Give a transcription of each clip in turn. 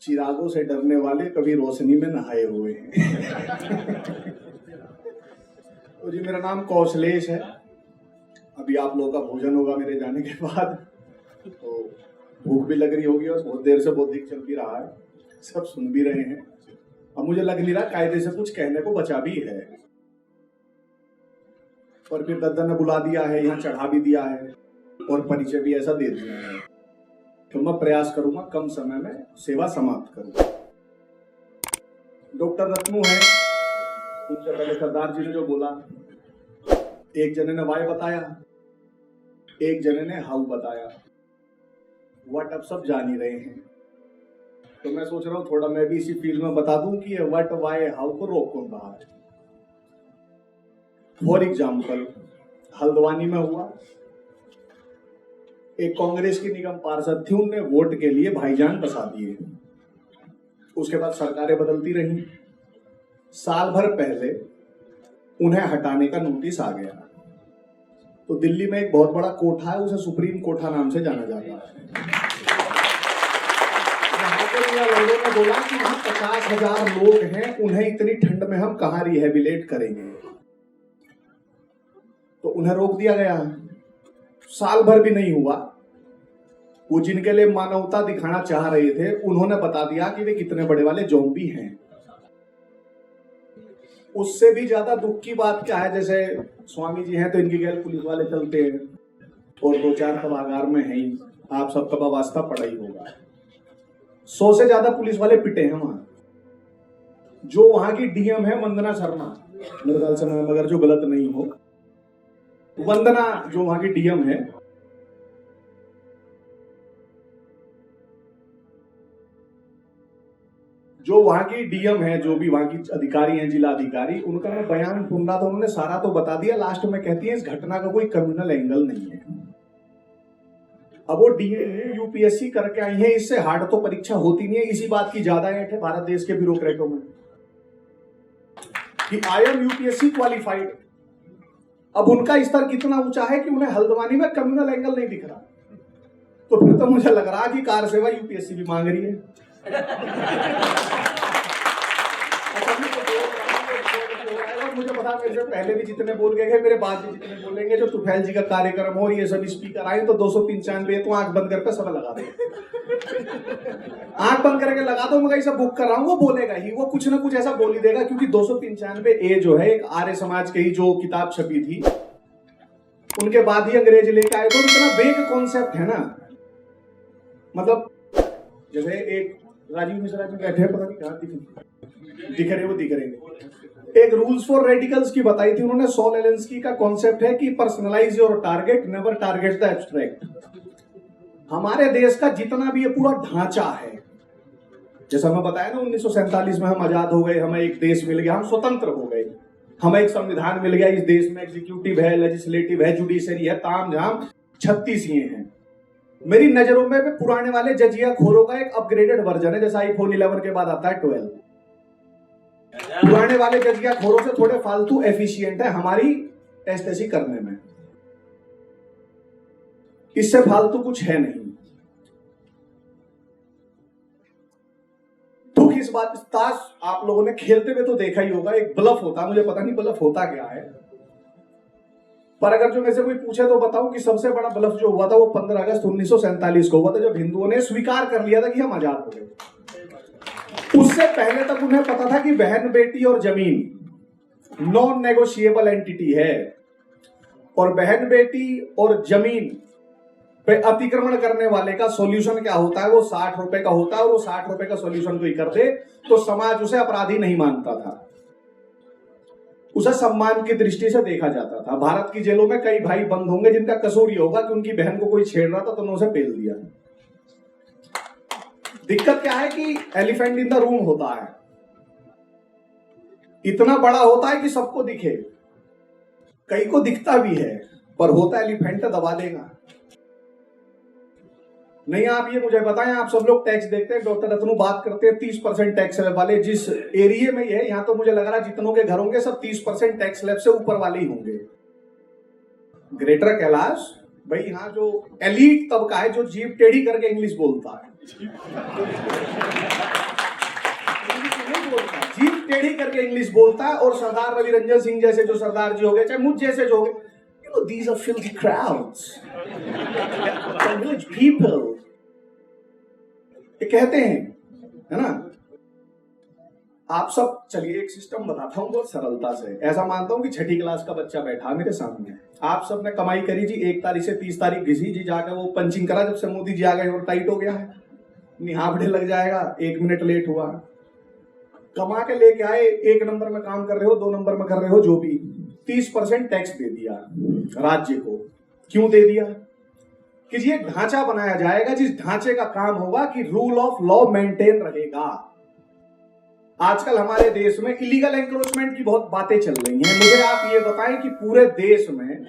चिरागों से डरने वाले कभी रोशनी में नहाए हुए हैं। तो जी मेरा नाम कौशलेश है। अभी आप लोगों का भोजन होगा मेरे जाने के बाद, तो भूख भी लग रही होगी और बहुत देर से बौद्धिक चल भी रहा है, सब सुन भी रहे हैं। अब मुझे लग नहीं रहा कायदे से कुछ कहने को बचा भी है, पर फिर दद्दा ने बुला दिया है, यहाँ चढ़ा भी दिया है और परिचय भी ऐसा दे दिया है, तो मैं प्रयास करूंगा कम समय में सेवा समाप्त करूं। डॉक्टर रत्नू है, उनसे पहले सरदार जी ने जो बोला, एक जने ने वाय बताया, एक जने ने हाउ बताया, वट अब सब जान ही रहे हैं। तो मैं सोच रहा हूँ थोड़ा मैं भी इसी फील्ड में बता दूं कि वट वाय हाउ को रोक कौन रहा है। फॉर एग्जाम्पल, हल्द्वानी में हुआ, एक कांग्रेस की निगम पार्षद थी, उनने वोट के लिए भाईजान बसा दिए। उसके बाद सरकारें बदलती रही, साल भर पहले उन्हें हटाने का नोटिस आ गया। तो दिल्ली में एक बहुत बड़ा कोठा है, उसे सुप्रीम कोठा नाम से जाना जाता है। वहां के लोगों ने बोला कि वहां 50,000 लोग हैं, उन्हें इतनी ठंड में हम कहां रिहेबिलेट करेंगे, तो उन्हें रोक दिया गया। साल भर भी नहीं हुआ, वो जिनके लिए मानवता दिखाना चाह रहे थे, उन्होंने बता दिया कि वे कितने बड़े वाले ज़ॉम्बी हैं। उससे भी ज्यादा दुख की बात क्या है, जैसे स्वामी जी हैं तो इनकी गैल पुलिस वाले चलते हैं और 2-4 सभागार में है ही, आप सबका वास्ता पड़ा ही होगा। 100 से ज्यादा पुलिस वाले पिटे हैं वहां। जो वहां की डीएम है वंदना शर्मा, मेरे ख्याल से मैं अगर जो गलत नहीं हो, वंदना जो वहां की डीएम है, जो वहां की डीएम है, जो भी वहां की अधिकारी हैं, जिला अधिकारी, उनका मैं बयान सुन रहा था, उन्होंने सारा तो बता दिया। लास्ट में कहती है इस घटना का कोई कम्युनल एंगल नहीं है। अब वो यूपीएससी करके आई है, इससे हार्ड तो परीक्षा होती नहीं है। इसी बात की ज्यादा ऐंठ है भारत देश के ब्यूरोक्रेटों में कि आई एम यूपीएससी क्वालिफाइड। अब उनका स्तर कितना ऊंचा है कि उन्हें हल्द्वानी में कम्युनल एंगल नहीं दिख रहा। तो फिर तो मुझे लग रहा कि कार सेवा यूपीएससी भी मांग रही है। मुझे पता, मेरे से पहले भी जितने बोल गए, मेरे बाद भी जितने बोलेंगे, जो तुफैल जी का कार्यक्रम हो, ये सब स्पीकर आए तो 295, तो आंख बंद करके सब लगा दो। आंख बंद करके लगा दो, मैं कहीं से बुक कर रहा हूँ, वो बोलेगा ही, वो कुछ ना कुछ ऐसा बोल ही देगा। क्योंकि 295A जो है, एक आर्य समाज की ही जो किताब छपी थी, उनके बाद ही अंग्रेज लेके आए। तो इतना वेग कॉन्सेप्ट है ना, मतलब जैसे एक राजीव मिश्रा जी बैठे हैं, पता नहीं कहाँ दिख रहे, वो दिख रहे। एक रूल्स फॉर रेडिकल्स की बताई थी उन्होंने, सॉल एलेंस्की का कॉन्सेप्ट है कि personalise your target, never target the abstract. हमारे देश का जितना भी ये पूरा ढांचा है, जैसा मैं बताया ना, 1947 में हम आजाद हो गए, हमें एक देश मिल गया, हम स्वतंत्र हो गए, हमें एक संविधान मिल गया। इस देश में एग्जीक्यूटिव है, लेजिस्लेटिव है, जुडिशरी है, ताम झाम 36 ये हैं। मेरी नजरों में भी पुराने वाले जजिया खोरों का एक अपग्रेडेड वर्जन है, जैसा आईफोन 11 के बाद आता है 12। पुराने वाले जजिया खोरों से थोड़े फालतू एफिशिएंट है हमारी टेस्ट करने में, इससे फालतू कुछ है नहीं। दुख इस बात, ताश आप लोगों ने खेलते हुए तो देखा ही होगा, एक ब्लफ होता है, मुझे पता नहीं ब्लफ होता क्या है, पर अगर जो मेरे से कोई पूछे तो बताऊं कि सबसे बड़ा ब्लफ जो हुआ था वो 15 अगस्त 1947 को हुआ था, जब हिंदुओं ने स्वीकार कर लिया था कि हम आजाद हो गए। उससे पहले तक उन्हें पता था कि बहन बेटी और जमीन नॉन नेगोशिएबल एंटिटी है, और बहन बेटी और जमीन पे अतिक्रमण करने वाले का सॉल्यूशन क्या होता है, वो 60 रुपए का होता है, और वो 60 रुपए का सॉल्यूशन कोई कर दे तो समाज उसे अपराधी नहीं मानता था, उसे सम्मान की दृष्टि से देखा जाता था। भारत की जेलों में कई भाई बंद होंगे जिनका कसूर ये होगा कि उनकी बहन को कोई छेड़ रहा था तो उन्होंने उसे पेल दिया। दिक्कत क्या है कि एलिफेंट इन द रूम होता है, इतना बड़ा होता है कि सबको दिखे, कई को दिखता भी है, पर होता एलिफेंट दबा देगा। नहीं, आप ये मुझे बताएं, आप सब लोग टैक्स देखते हैं, डॉक्टर रत्नू बात करते हैं 30% टैक्स स्लैब वाले, जिस एरिया में ये है, यहाँ तो मुझे लग रहा है जितनों के घर होंगे सब 30% टैक्स स्लैब से ऊपर वाले ही होंगे। ग्रेटर कैलाश भाई, यहाँ जो एलीट तबका है, जो जीभ टेढ़ी करके इंग्लिश बोलता है टेढ़ी करके इंग्लिश बोलता है, और सरदार रवि रंजन सिंह जैसे जो सरदार जी हो गए, चाहे मुझ जैसे जो हो गए, you know, these are filthy crowds, village people, ये कहते हैं, है ना। आप सब, चलिए एक सिस्टम बताता हूँ बहुत सरलता से। ऐसा मानता हूँ कि छठी क्लास का बच्चा बैठा मेरे सामने, आप सब ने कमाई करी जी, 1 तारीख से 30 तारीख घिसी जी, जाकर वो पंचिंग करा, जब से मोदी जी आ गए और टाइट हो गया है, निहाबड़े लग जाएगा, 1 मिनट लेट हुआ, कमा के लेके आए, 1 नंबर में काम कर रहे हो, 2 नंबर में कर रहे हो, जो भी 30% टैक्स दे दिया राज्य को। क्यों दे दिया? कि ये ढांचा बनाया जाएगा जिस ढांचे का काम होगा कि रूल ऑफ लॉ मेंटेन रहेगा। आजकल हमारे देश में इलीगल एंक्रोचमेंट की बहुत बातें चल रही हैं। मुझे आप ये बताएं कि पूरे देश में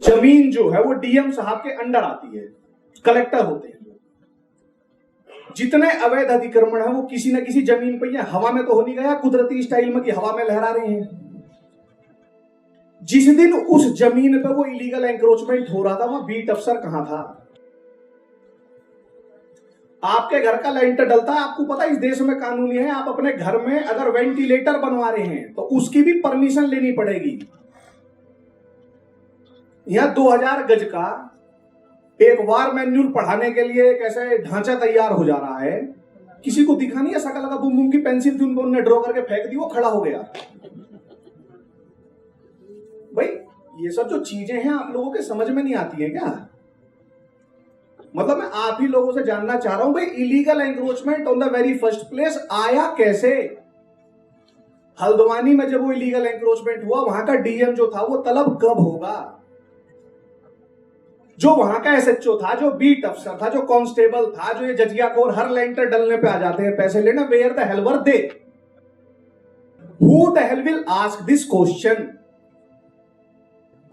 जमीन जो है वो डीएम साहब के अंडर आती है, कलेक्टर होते हैं। जितने अवैध अतिक्रमण है वो किसी न किसी जमीन पर, हवा में तो हो नहीं गया कुदरती स्टाइल में कि हवा में लहरा रहे हैं। जिस दिन उस जमीन पे वो इलीगल एंक्रोचमेंट हो रहा था, वहां बीट अफसर कहां था? आपके घर का लेंटर डलता है, आपको पता है इस देश में कानूनी है, आप अपने घर में अगर वेंटिलेटर बनवा रहे हैं तो उसकी भी परमिशन लेनी पड़ेगी। यहां 2000 गज का एक वार मैन्यूल पढ़ाने के लिए एक ऐसा ढांचा तैयार हो जा रहा है, किसी को दिखा नहीं है, सकल का बुम बुम की पेंसिल थी, उन्होंने ड्रॉ करके फेंक दी, वो खड़ा हो गया। भाई ये सब जो चीजें हैं आप लोगों के समझ में नहीं आती है क्या? मतलब मैं आप ही लोगों से जानना चाह रहा हूं, भाई illegal encroachment on the very first place आया कैसे? हल्द्वानी में जब वो इलीगल एंक्रोचमेंट हुआ, वहां का डीएम जो था वो तलब कब होगा? जो वहां का एसएचओ था, जो बीट अफसर था, जो कांस्टेबल था, जो ये जजियाखोर हर लेंटर डलने पे आ जाते हैं पैसे लेना, where the hell were they? Who the hell will ask this question?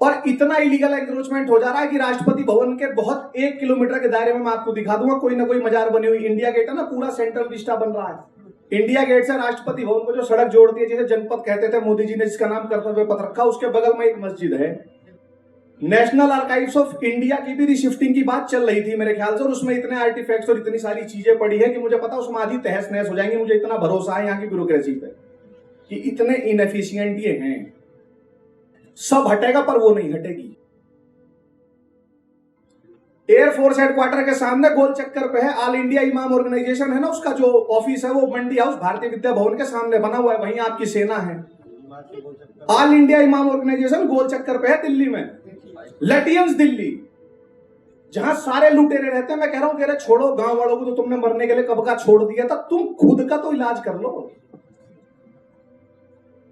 और इतना इलीगल एंक्रोचमेंट हो जा रहा है कि राष्ट्रपति भवन के बहुत 1 किलोमीटर के दायरे में, मैं आपको दिखा दूंगा, कोई ना कोई मजार बनी हुई। इंडिया गेट है ना, पूरा सेंट्रल विस्टा बन रहा है। इंडिया गेट से राष्ट्रपति भवन को जो सड़क जोड़ती है, जिसे जनपद कहते थे मोदी जी ने, जिसका नाम कर्तव्य पथ रखा, उसके बगल में एक मस्जिद है। नेशनल आर्काइव्स ऑफ इंडिया की भी रिशिफ्टिंग की बात चल रही थी मेरे ख्याल से, और उसमें इतने आर्टिफैक्ट्स और इतनी सारी चीजें पड़ी है कि मुझे पता उसमें आधी तहस नहस हो जाएंगी। मुझे इतना भरोसा है यहाँ की ब्यूरोक्रेसी पे कि इतने इनएफिशिएंट ये हैं। सब हटेगा पर वो नहीं हटेगी। एयरफोर्स हेडक्वार्टर के सामने गोल चक्कर पे है, ऑल इंडिया इमाम ऑर्गेनाइजेशन है ना, उसका जो ऑफिस है वो मंडी हाउस भारतीय विद्या भवन के सामने बना हुआ है, वहीं आपकी सेना है। ऑल इंडिया इमाम ऑर्गेनाइजेशन गोल चक्कर पे है दिल्ली में, लटियंस दिल्ली, जहां सारे लुटेरे रहते हैं। मैं कह रहा हूं कह रहे छोड़ो गांव वालों को, तो तुमने मरने के लिए कब का छोड़ दिया था, तुम खुद का तो इलाज कर लो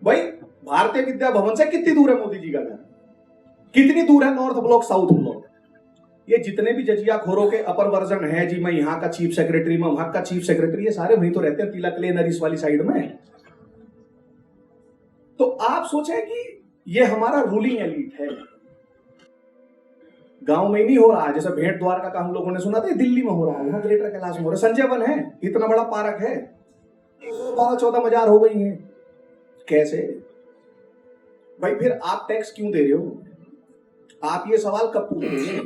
भाई। भारतीय विद्या भवन से कितनी दूर है मोदी जी का घर? कितनी दूर है नॉर्थ ब्लॉक, साउथ ब्लॉक? ये जितने भी जजिया खोरों के अपर वर्जन है जी, मैं यहाँ का चीफ सेक्रेटरी, मैं वहां का चीफ सेक्रेटरी, ये सारे वहीं तो रहते हैं, तिलक लेन नरिस वाली साइड में। तो आप सोचें कि ये हमारा रूलिंग एलीट है। गांव में नहीं हो रहा है, जैसे भेंट द्वारका का हम लोगों ने सुना था, दिल्ली में हो रहा है, वहां ग्रेटर कैलाश में हो रहा है। संजय वन है, इतना बड़ा पार्क है, 12-14 मजार हो गई हैं। कैसे भाई? फिर आप टैक्स क्यों दे रहे हो? आप ये सवाल कब पूछेंगे?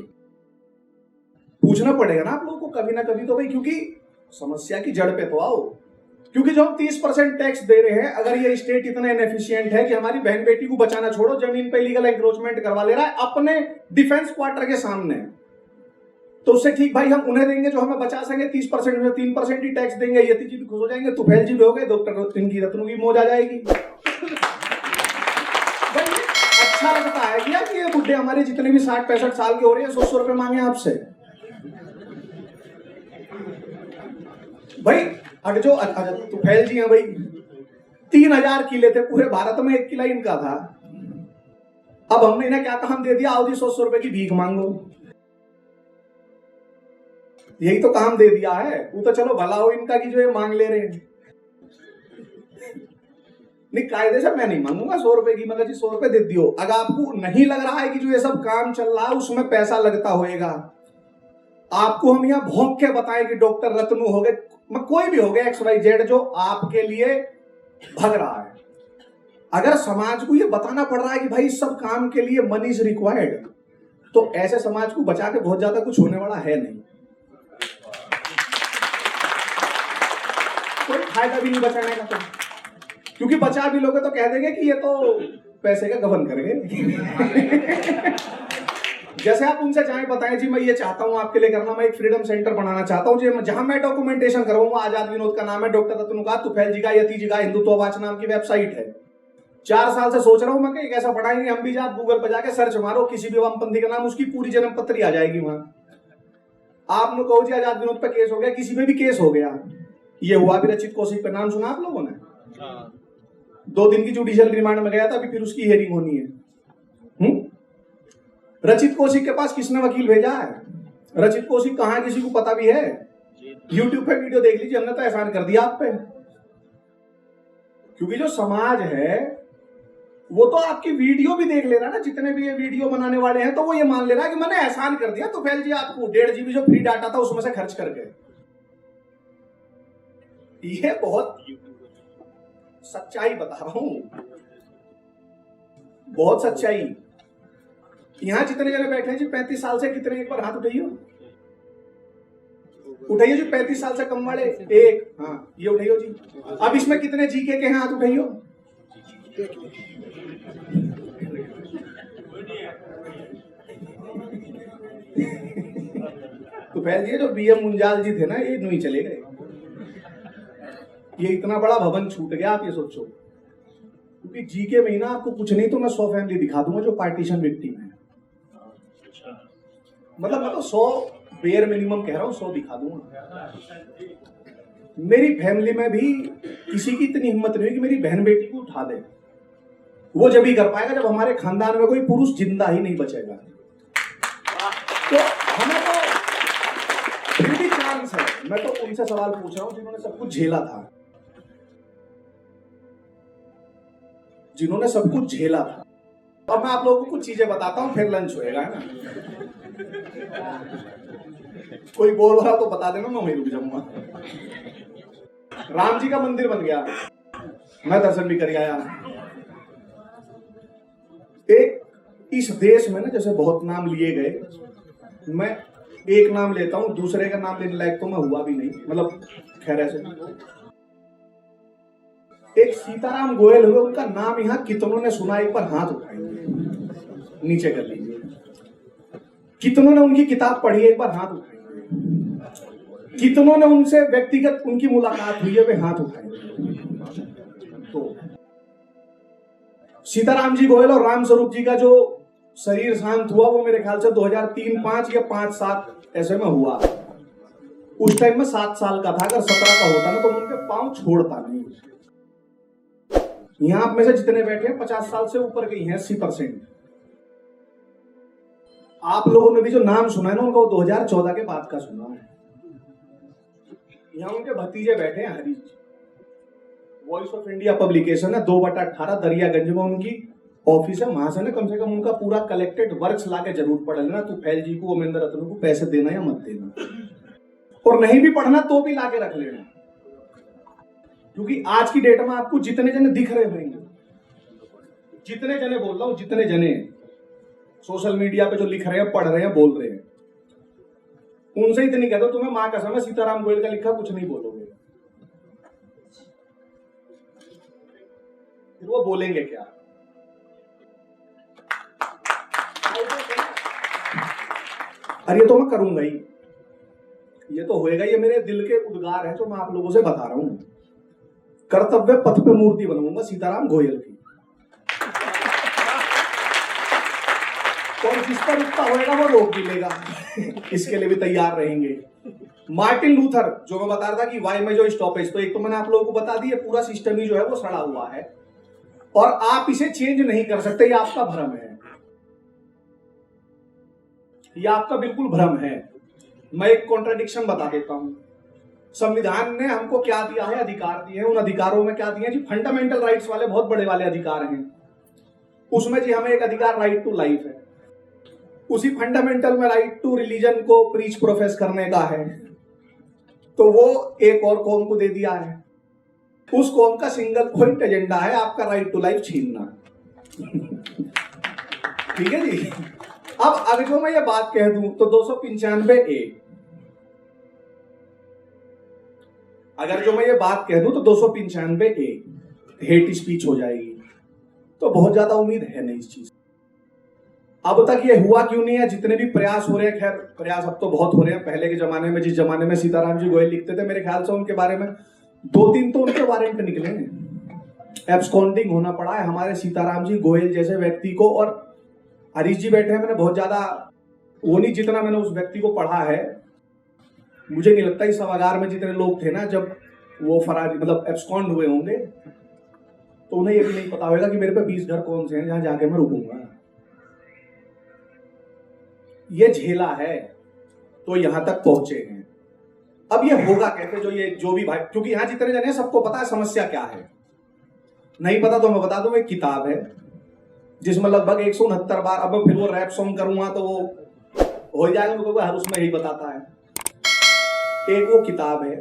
पूछना पड़ेगा ना आप लोगों को कभी ना कभी तो भाई, क्योंकि समस्या की जड़ पे तो आओ। क्योंकि जो हम 30% टैक्स दे रहे हैं, अगर ये स्टेट इतना इनएफिशिएंट है कि हमारी बहन बेटी को बचाना छोड़ो, जमीन पे इलीगल एंक्रोचमेंट करवा ले रहा है अपने डिफेंस क्वार्टर के सामने, तो उससे ठीक भाई हम उन्हें देंगे जो हमें बचा सकेंगे। 30% में 3% ही टैक्स देंगे, यति जी भी खुश हो जाएंगे, तुफैल जी भी हो गए, डॉक्टर इनकी रत्नों की मौज आ जाएगी। अच्छा लगता है क्या कि ये बुढ़े हमारे जितने भी 60-65 साल के हो रहे हैं 100 रुपए मांगे आपसे? भाई अगर जो तुफैल जी हैं भाई, 3000 किले थे पूरे भारत में, 1 किला इनका था। अब हमने इन्हें क्या काम दे दिया? आओ जी 100 रुपए की भीख मांगो, यही तो काम दे दिया है। वो तो चलो भला हो इनका कि जो ये मांग ले रहे हैं। नहीं, कायदे से मैं नहीं मांगूंगा 100 रुपए की, मगर जी 100 रुपए दे दियो। अगर आपको नहीं लग रहा है कि जो ये सब काम चल रहा है उसमें पैसा लगता होएगा, आपको हम यहाँ भौंक के बताएं कि डॉक्टर रत्नू हो गए, कोई भी हो गया XYZ जो आपके लिए भग रहा है, अगर समाज को ये बताना पड़ रहा है कि भाई इस सब काम के लिए मनी इज रिक्वायर्ड, तो ऐसे समाज को बचा के बहुत ज्यादा कुछ होने वाला है नहीं। कोई फायदा भी नहीं बचाने का। क्योंकि बचा भी लोगे तो कह देंगे कि ये तो पैसे का गबन कर गए। जैसे आप उनसे चाहे बताएं जी मैं ये चाहता हूं आपके लिए करना, मैं एक फ्रीडम सेंटर बनाना चाहता हूं जी, जहां मैं डॉक्यूमेंटेशन करवाऊंगा। आजाद विनोद का नाम है, डॉक्टर रत्नुका तुफैल जी का यति जी का हिंदुत्ववाच नाम की वेबसाइट है। 4 साल से सोच रहा हूं मैं कि कैसा पढ़ाएंगे हम भी। जा गूगल पर जाके सर्च मारो किसी भी वामपंथी का नाम, उसकी पूरी जन्म पत्री आ जाएगी वहां। आप लोग कहो जी आजाद विनोद पे केस हो गया, किसी पे भी केस हो गया। ये हुआ भी रचित कौशिक पे, नाम सुना आप लोगों ने? 2 दिन की जुडिशियल रिमांड में गया था, अभी फिर उसकी हियरिंग होनी है। रचित कौशिक के पास किसने वकील भेजा है? रचित कौशिक कहां है किसी को पता भी है? यूट्यूब पे वीडियो देख लीजिए, हमने तो एहसान कर दिया आप पे। क्योंकि जो समाज है वो तो आपकी वीडियो भी देख ले रहा है ना, जितने भी ये वीडियो बनाने वाले हैं, तो वो ये मान ले रहा है कि मैंने एहसान कर दिया तुफैल जी आपको, 1.5 GB जो फ्री डाटा था उसमें से खर्च कर गए। ये बहुत सच्चाई बता रहा हूं, बहुत सच्चाई। यहां जितने जने बैठे हैं जी 35 साल से, कितने एक बार हाथ उठाइए, उठाइए जी 35 साल से कम वाले। एक, हाँ ये उठाइयो जी। अब इसमें कितने जीके के हैं, हाथ उठाइयो। तो पहले ये जो बीएम मुंजाल जी थे ना, ये नहीं चले गए। ये इतना बड़ा भवन छूट गया, आप ये सोचो। क्योंकि जीके में ना आपको कुछ नहीं तो मैं 100 फैमिली दिखा दूंगा जो पार्टीशन विक्टिम है। मतलब मैं तो 100 बेयर मिनिमम कह रहा हूं, 100 दिखा दूंगा। मेरी फैमिली में भी किसी की इतनी हिम्मत नहीं है कि मेरी बहन बेटी को उठा दे। वो जब ही कर पाएगा जब हमारे खानदान में कोई पुरुष जिंदा ही नहीं बचेगा। तो हमें तो फिर भी चांस है। मैं तो उनसे सवाल पूछ रहा हूं जिन्होंने सब कुछ झेला था, जिन्होंने सब कुछ झेला था। अब मैं आप लोगों को कुछ चीजें बताता हूं, फिर लंच होएगा, है ना। कोई बोल रहा तो बता देना, मैं वहीं रुक जाऊंगा। राम जी का मंदिर बन गया, मैं दर्शन भी कर आया। एक इस देश में ना जैसे बहुत नाम लिए गए, मैं एक नाम लेता हूं, दूसरे का नाम लेने लायक तो मैं हुआ भी नहीं, मतलब खैर ऐसे। एक सीताराम गोयल हुए, उनका नाम यहां कितनों ने सुना? एक बार हाथ उठाएंगे, नीचे कर लीजिए। कितनों ने उनकी किताब पढ़ी है? एक बार हाथ उठाएंगे। कितनों ने उनसे व्यक्तिगत उनकी मुलाकात हुई है? वे हाथ उठाएंगे। तो सीताराम जी गोयल और राम स्वरूप जी का जो शरीर शांत हुआ वो मेरे ख्याल से 2003-5 या 5-7 ऐसे में हुआ। उस टाइम में 7 साल का था, अगर 17 का होता ना तो उनके पांव छोड़ता नहीं। यहां आप में से जितने बैठे हैं 50 साल से ऊपर के ही हैं, 80%। आप लोगों ने भी जो नाम सुना है ना उनका 2014 के बाद का सुना है। यहां उनके भतीजे बैठे हैं, Harish. Voice of India publication है, 2/18 दरियागंज में उनकी ऑफिस है। वहां से ना कम से कम उनका पूरा कलेक्टेड वर्क्स लाके जरूर पढ़ लेना। तुफैल जी को, अमरिंदर रत्न को पैसे देना या मत देना, और नहीं भी पढ़ना तो भी लाके रख लेना। क्योंकि आज की डेट में आपको जितने जने दिख रहे होंगे, जितने जने बोल रहा हूं, जितने जने सोशल मीडिया पे जो लिख रहे हैं, पढ़ रहे हैं, बोल रहे हैं, उनसे इतनी कह दो तुम्हें मां कसम है सीताराम गोयल का लिखा कुछ नहीं बोलोगे। फिर वो बोलेंगे क्या? अरे ये तो मैं करूंगा ही, ये तो होएगा, ये मेरे दिल के उद्गार है जो मैं आप लोगों से बता रहा हूं। कर्तव्य पथ पे मूर्ति बनवाऊंगा सीताराम गोयल की, और जिस पर रुकता होएगा वो रोक भी लेगा। इसके लिए भी तैयार रहेंगे। मार्टिन लूथर, जो मैं बता रहा था कि वाई में जो स्टॉपेज, तो एक तो मैंने आप लोगों को बता दी, पूरा सिस्टम ही जो है वो सड़ा हुआ है और आप इसे चेंज नहीं कर सकते। ये आपका भ्रम है, ये आपका बिल्कुल भ्रम है। मैं एक कॉन्ट्राडिक्शन बता देता हूं। संविधान ने हमको क्या दिया है? अधिकार दिए हैं। उन अधिकारों में क्या दिए हैं जी? फंडामेंटल राइट्स वाले बहुत बड़े वाले अधिकार हैं। उसमें जी हमें एक अधिकार राइट टू लाइफ है। उसी फंडामेंटल में राइट टू रिलीजन को प्रीच प्रोफेस करने का है, तो वो एक और कौम को दे दिया है। उस कौम का सिंगल पॉइंट एजेंडा है आपका राइट टू लाइफ छीनना। ठीक है जी। अब अगर जो मैं ये बात कह दूं तो 295A, अगर जो मैं ये बात कह दूं तो 295A, हेट स्पीच हो जाएगी। तो बहुत ज्यादा उम्मीद है नहीं इस चीज। अब तक ये हुआ क्यों नहीं है? जितने भी प्रयास हो रहे हैं, खैर प्रयास अब तो बहुत हो रहे हैं। पहले के जमाने में, जिस जमाने में सीताराम जी गोयल लिखते थे, मेरे ख्याल से उनके बारे में 2-3 तो उनके वारंट निकले हैं। एब्सकॉन्डिंग होना पड़ा है हमारे सीताराम जी गोयल जैसे व्यक्ति को। और हरीश जी बैठे हैं, मैंने बहुत ज्यादा वो नहीं, जितना मैंने उस व्यक्ति को पढ़ा है, मुझे नहीं लगता इस सभागार में जितने लोग थे ना, जब वो फरार मतलब एब्सकॉन्ड हुए होंगे, तो उन्हें ये भी नहीं पता होगा कि मेरे पे 20 घर कौन से हैं जहां जाके मैं रुकूंगा। ये झेला है तो यहां तक पहुंचे हैं। अब ये होगा कैसे? जो भी भाई, क्योंकि यहां जितने जने हैं सबको पता है समस्या क्या है। नहीं पता तो मैं बता दूं, एक किताब है जिसमें लगभग 169 बार, अब मैं फिर वो रैप सॉन्ग करूंगा तो वो हो जाएगा, मेरे को हर उसमें यही बताता है। एक वो किताब है,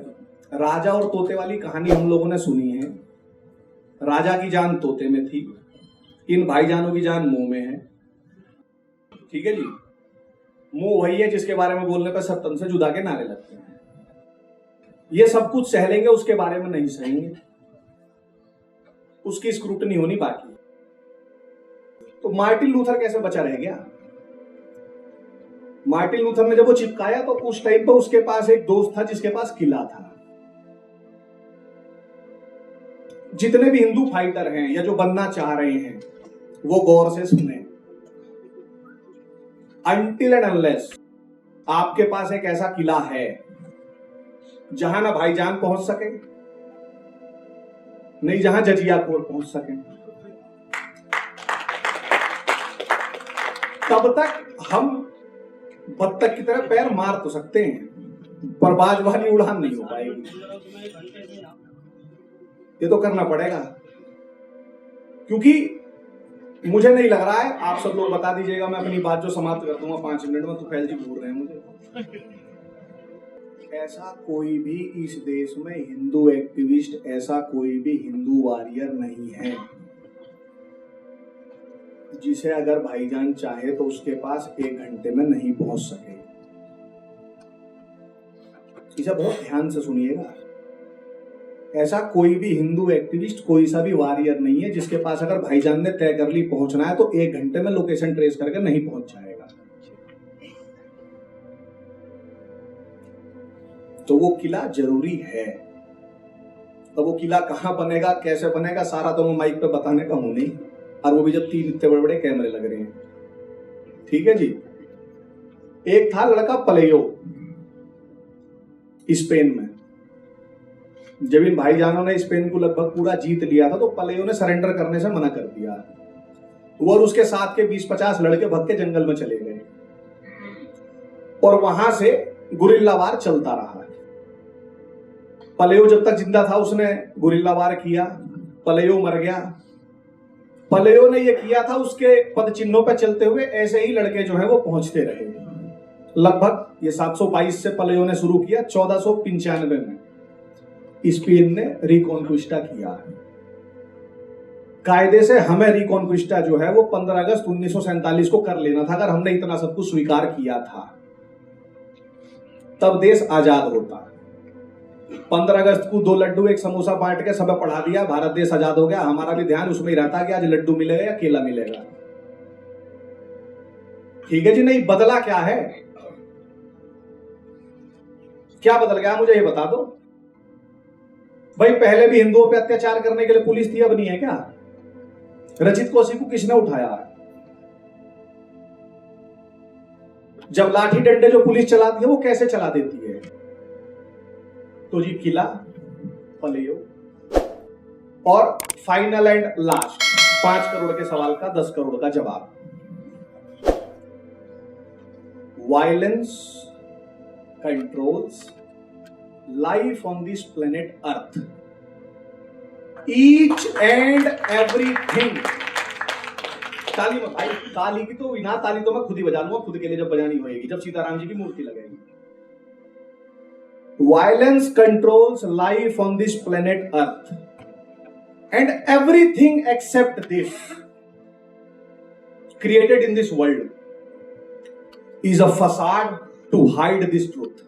राजा और तोते वाली कहानी हम लोगों ने सुनी है। राजा की जान तोते में थी, इन भाईजानों की जान मुंह में है। ठीक है जी, मुंह वही है जिसके बारे में बोलने पर सब तन से जुदा के नारे लगते हैं। ये सब कुछ सह लेंगे, उसके बारे में नहीं सहेंगे, उसकी स्क्रूटनी होनी बाकी। तो मार्टिन लूथर कैसे बचा रह गया? मार्टिन लूथर ने जब वो चिपकाया तो उस टाइम पर उसके पास एक दोस्त था जिसके पास किला था। जितने भी हिंदू फाइटर हैं या जो बनना चाह रहे हैं वो गौर से सुने। अनटिल एंड अनलेस आपके पास एक ऐसा किला है जहां ना भाईजान पहुंच सके, नहीं जहां जजिया कोर पहुंच सके, तब तक हम बत्तख की तरह पैर मार तो सकते हैं, पर बाज वाली उड़ान नहीं हो पाएगी। ये तो करना पड़ेगा, क्योंकि मुझे नहीं लग रहा है, आप सब लोग बता दीजिएगा, मैं अपनी बात जो समाप्त कर दूंगा 5 मिनट में। तो फैल जी बोल रहे हैं मुझे, ऐसा कोई भी इस देश में हिंदू एक्टिविस्ट, ऐसा कोई भी हिंदू वॉरियर नहीं है जिसे अगर भाईजान चाहे तो उसके पास 1 घंटे में नहीं पहुंच सके। इसे बहुत ध्यान से सुनिएगा। ऐसा कोई भी हिंदू एक्टिविस्ट, कोई सा भी वॉरियर नहीं है जिसके पास अगर भाईजान ने तय कर ली पहुंचना है तो 1 घंटे में लोकेशन ट्रेस करके नहीं पहुंच जाएगा। तो वो किला जरूरी है। तो वो किला कहां बनेगा, कैसे बनेगा, सारा तो मैं माइक पे बताने का हूं नहीं, और वो भी जब 3 इतने बड़े बड़े कैमरे लग रहे हैं। ठीक है जी। एक था लड़का पलेयो, स्पेन में। जब इन भाईजानों ने स्पेन को लगभग पूरा जीत लिया था तो पलेयो ने सरेंडर करने से मना कर दिया। वो और उसके साथ के 20-50 लड़के भग के जंगल में चले गए और वहां से गुरिल्ला वार चलता रहा। पलेयो जब तक जिंदा था उसने गुरिल्ला वार किया, पलेयो मर गया। पलेयो ने ये किया था, उसके पद चिन्हों पर चलते हुए ऐसे ही लड़के जो है वो पहुंचते रहे। लगभग ये 722 से पलेयो ने शुरू किया, 1495 में स्पेन ने रिकॉन्क्विस्टा किया। कायदे से हमें रिकॉन्क्विस्टा जो है वो 15 अगस्त 1947 को कर लेना था। अगर हमने इतना सब कुछ स्वीकार किया था तब देश आजाद होता। 15 अगस्त को 2 लड्डू 1 समोसा बांट के सब पढ़ा दिया, भारत देश आजाद हो गया। हमारा भी ध्यान उसमें ही रहता कि आज लड्डू मिलेगा या केला मिलेगा। ठीक है जी। नहीं बदला क्या है? क्या बदल गया मुझे ये बता दो भाई। पहले भी हिंदुओं पे अत्याचार करने के लिए पुलिस थी, अब नहीं है क्या? रचित कोसी को किसने उठाया? जब लाठी डंडे जो पुलिस चलाती है वो कैसे चला देती है? तो जी किला, पलेयो और फाइनल एंड लास्ट 5 करोड़ के सवाल का 10 करोड़ का जवाब। Violence controls life on this planet earth, each and everything. ताली मत भाई, ताली की तो बिना ताली तो मैं खुद ही बजा लूंगा, खुद के लिए जब बजानी होगी, जब सीताराम जी की मूर्ति लगेगी। Violence controls life on this planet earth and everything except this created in this world is a facade to hide this truth.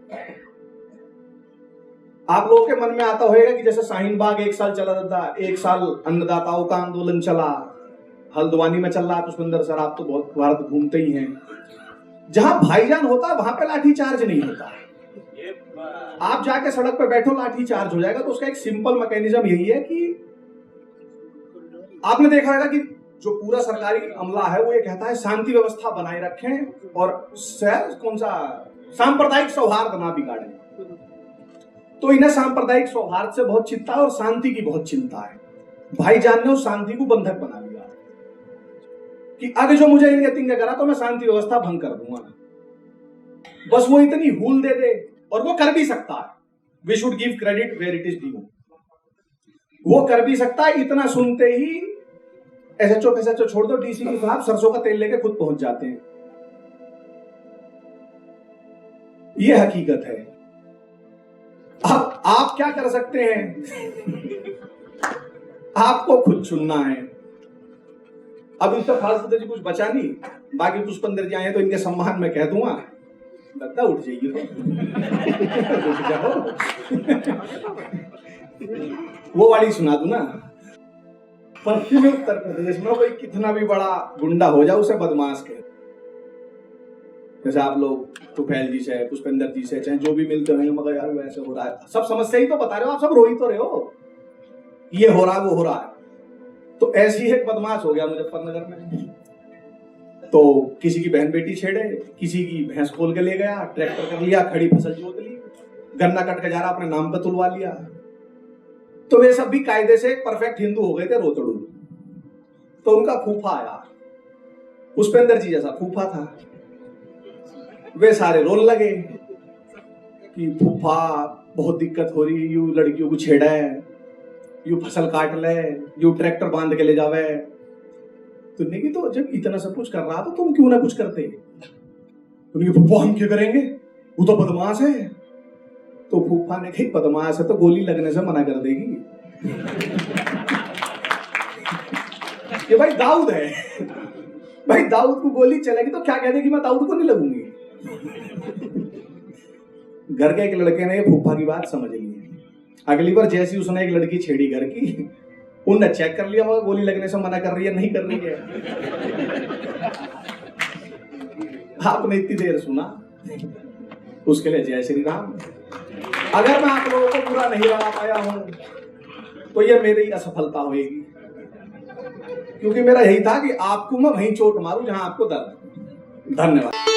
आप लोगों के मन में आता होगा कि जैसे शाहीन बाग 1 साल चला था, 1 साल अन्नदाताओं का आंदोलन चला, हल्द्वानी में चल रहा है पुष्पेंद्र सर, आप तो बहुत भारत घूमते ही हैं। जहां भाईजान होता है वहां पे लाठी चार्ज नहीं होता। आप जाके सड़क पे बैठो लाठी चार्ज हो जाएगा। तो उसका एक सिंपल मैकेनिज्म यही है कि आपने देखा होगा कि जो पूरा सरकारी अमला है वो ये कहता है शांति व्यवस्था बनाए रखें और कौन सा सांप्रदायिक सौहार्द ना बिगाड़ें। तो इन्हें सांप्रदायिक सौहार्द से बहुत चिंता है और शांति की बहुत चिंता है। भाईजान ने उस शांति को बंधक बना लिया कि आगे जो मुझे इंगे तिंगे करा तो मैं शांति व्यवस्था भंग कर दूंगा। बस वो इतनी हूल दे दे, और वो कर भी सकता है। We should give credit where it is due. वो कर भी सकता है। इतना सुनते ही एसएचओ छोड़ दो, डीसी की साहब सरसों का तेल लेके खुद पहुंच जाते हैं। ये हकीकत है। अब आप क्या कर सकते हैं? आपको खुद चुनना है। अब इससे फालतू तो कुछ बचा नहीं। बाकी पुष्पेंद्र जी आए तो इनके सम्मान में कह दूंगा, लगता उठ जाइए तो उठ जाओ। वो वाली सुना दूं ना। पश्चिमी उत्तर प्रदेश में कोई कितना भी बड़ा गुंडा हो जाए उसे बदमाश कहे। जैसे आप लोग तुफैल जी से, पुष्पेंद्र जी से, चाहे जो भी मिलते होंगे, मगर यार वैसे हो रहा है, सब समस्या ही तो बता रहे हो, आप सब रो ही तो रहे हो, ये हो रहा है वो हो रहा है। तो ऐसी एक बदमाश हो गया मुजफ्फरनगर में। तो किसी की बहन बेटी छेड़े, किसी की भैंस खोल के ले गया, ट्रैक्टर कर लिया, खड़ी फसल जोत ली, गन्ना कट के जा रहा अपने नाम पे तुलवा लिया। तो वे सब भी कायदे से परफेक्ट हिंदू हो गए थे, रोतड़ू। तो उनका फूफा आया, पुष्पेंद्र जी जैसा फूफा था। वे सारे रोल लगे कि फूफा बहुत दिक्कत हो रही, यू लड़कियों को छेड़ा है, यू फसल काट ले, यू ट्रैक्टर बांध के ले जावे। तुमने की तो जब इतना सब कुछ कर रहा तो तुम क्यों ना कुछ करते? तुमने फूफा हम क्या करेंगे, वो तो बदमाश है। तो फूफा ने कही बदमाश है तो गोली लगने से मना कर देगी। ये भाई दाऊद है, भाई दाऊद को गोली चलेगी तो क्या कह देगी मैं दाऊद को नहीं लगूंगी। घर के एक लड़के ने फूफा की बात समझ ली। अगली बार जैसी उसने एक लड़की छेड़ी घर की, उनने चेक कर लिया मगर गोली लगने से मना कर रही है नहीं कर रही है। आपने इतनी देर सुना, उसके लिए जय श्री राम। अगर मैं आप लोगों को पूरा नहीं रहा पाया हूं तो ये मेरी असफलता होगी, क्योंकि मेरा यही था कि आपको मैं वहीं चोट मारूं जहां आपको दर्द। धन्यवाद।